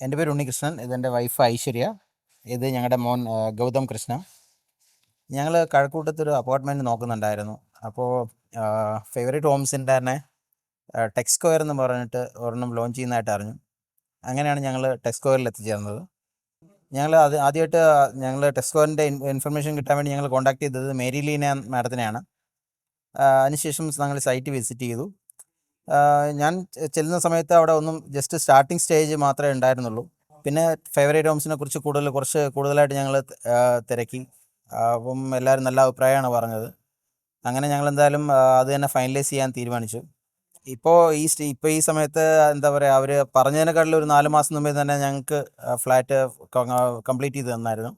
എൻ്റെ പേര് ഉണ്ണികൃഷ്ണൻ. ഇതെൻ്റെ വൈഫ് ഐശ്വര്യ. ഇത് ഞങ്ങളുടെ മോൻ ഗൗതം കൃഷ്ണ. ഞങ്ങൾ കഴക്കൂട്ടത്തൊരു അപ്പാർട്ട്മെൻറ്റ് നോക്കുന്നുണ്ടായിരുന്നു. അപ്പോൾ ഫേവറേറ്റ് ഹോംസിൻ്റെ തന്നെ ടെക് സ്ക്വയർ എന്ന് പറഞ്ഞിട്ട് ഒരെണ്ണം ലോഞ്ച് ചെയ്യുന്നതായിട്ട് അറിഞ്ഞു. അങ്ങനെയാണ് ഞങ്ങൾ ടെക് സ്ക്വയറിൽ എത്തിച്ചേർന്നത്. ഞങ്ങൾ ആദ്യമായിട്ട് ഞങ്ങൾ ടെക് സ്ക്വയറിൻ്റെ ഇൻഫർമേഷൻ കിട്ടാൻ വേണ്ടി ഞങ്ങൾ കോൺടാക്ട് ചെയ്തത് മേരിലീന മാഡത്തിനെയാണ്. അതിനുശേഷം ഞങ്ങൾ സൈറ്റ് വിസിറ്റ് ചെയ്തു. ഞാൻ ചെല്ലുന്ന സമയത്ത് അവിടെ ഒന്നും ജസ്റ്റ് സ്റ്റാർട്ടിങ് സ്റ്റേജ് മാത്രമേ ഉണ്ടായിരുന്നുള്ളൂ. പിന്നെ ഫേവറേറ്റ് ഹോംസിനെ കുറിച്ച് കുറച്ച് കൂടുതലായിട്ട് ഞങ്ങൾ തിരക്കി. അപ്പം എല്ലാവരും നല്ല അഭിപ്രായമാണ് പറഞ്ഞത്. അങ്ങനെ ഞങ്ങൾ എന്തായാലും അത് തന്നെ ഫൈനലൈസ് ചെയ്യാൻ തീരുമാനിച്ചു. ഇപ്പോൾ ഈ സമയത്ത് എന്താ പറയുക, അവർ പറഞ്ഞതിനെക്കാട്ടിലും ഒരു 4 മാസം മുമ്പേ തന്നെ ഞങ്ങൾക്ക് ഫ്ലാറ്റ് കംപ്ലീറ്റ് ചെയ്ത് തന്നായിരുന്നു.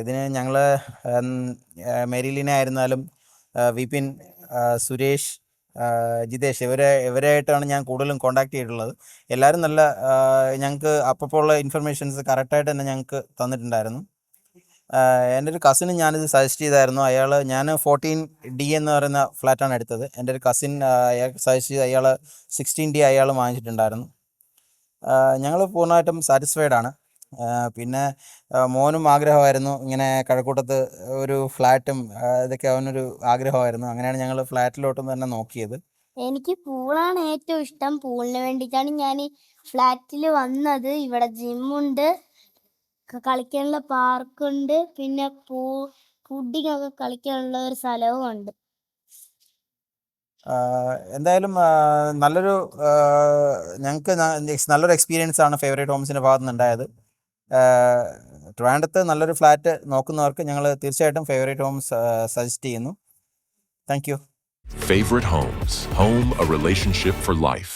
ഇതിന് ഞങ്ങൾ മെരിലിനെ ആയിരുന്നാലും വിപിൻ, സുരേഷ്, ജിതേഷ് ഇവരായിട്ടാണ് ഞാൻ കൂടുതലും കോൺടാക്ട് ചെയ്തിട്ടുള്ളത്. എല്ലാവരും നല്ല ഞങ്ങൾക്ക് അപ്പോൾ ഉള്ള ഇൻഫർമേഷൻസ് കറക്റ്റായിട്ട് തന്നെ ഞങ്ങൾക്ക് തന്നിട്ടുണ്ടായിരുന്നു. എൻ്റെ ഒരു കസിന് ഞാനിത് സജസ്റ്റ് ചെയ്തായിരുന്നു. ഞാൻ 14D എന്ന് പറയുന്ന ഫ്ലാറ്റാണ് എടുത്തത്. എൻ്റെ ഒരു കസിൻ അയാൾക്ക് സജസ്റ്റ് ചെയ്ത് അയാൾ 16D അയാൾ വാങ്ങിച്ചിട്ടുണ്ടായിരുന്നു. ഞങ്ങൾ പൂർണ്ണമായിട്ടും സാറ്റിസ്ഫൈഡ് ആണ്. പിന്നെ മോനും ആഗ്രഹമായിരുന്നു ഇങ്ങനെ കഴക്കൂട്ടത്ത് ഒരു ഫ്ലാറ്റും ഇതൊക്കെ അവനൊരു ആഗ്രഹമായിരുന്നു. അങ്ങനെയാണ് ഞങ്ങൾ ഫ്ലാറ്റിലോട്ടും തന്നെ നോക്കിയത്. എനിക്ക് പൂളാണ് ഏറ്റവും ഇഷ്ടം. പൂളിന് വേണ്ടിയിട്ടാണ് ഞാൻ ഫ്ലാറ്റിൽ വന്നത്. ഇവിടെ ജിമ്മുണ്ട്, കളിക്കാനുള്ള പാർക്കുണ്ട്, പിന്നെ ഫുഡിങ് ഒക്കെ കളിക്കാനുള്ള ഒരു സ്ഥലവും ഉണ്ട്. എന്തായാലും ഞങ്ങൾക്ക് നല്ലൊരു എക്സ്പീരിയൻസ് ആണ് ഫേവറേറ്റ് ഹോംസിൻ്റെ ഭാഗത്തു നിന്നുണ്ടായത്. ട്രിവാൻഡ്രത്ത് നല്ലൊരു ഫ്ലാറ്റ് നോക്കുന്നവർക്ക് ഞങ്ങൾ തീർച്ചയായിട്ടും ഫേവറേറ്റ് ഹോംസ് സജസ്റ്റ് ചെയ്യുന്നു. Thank you. Favorite Homes. Home, a relationship for life.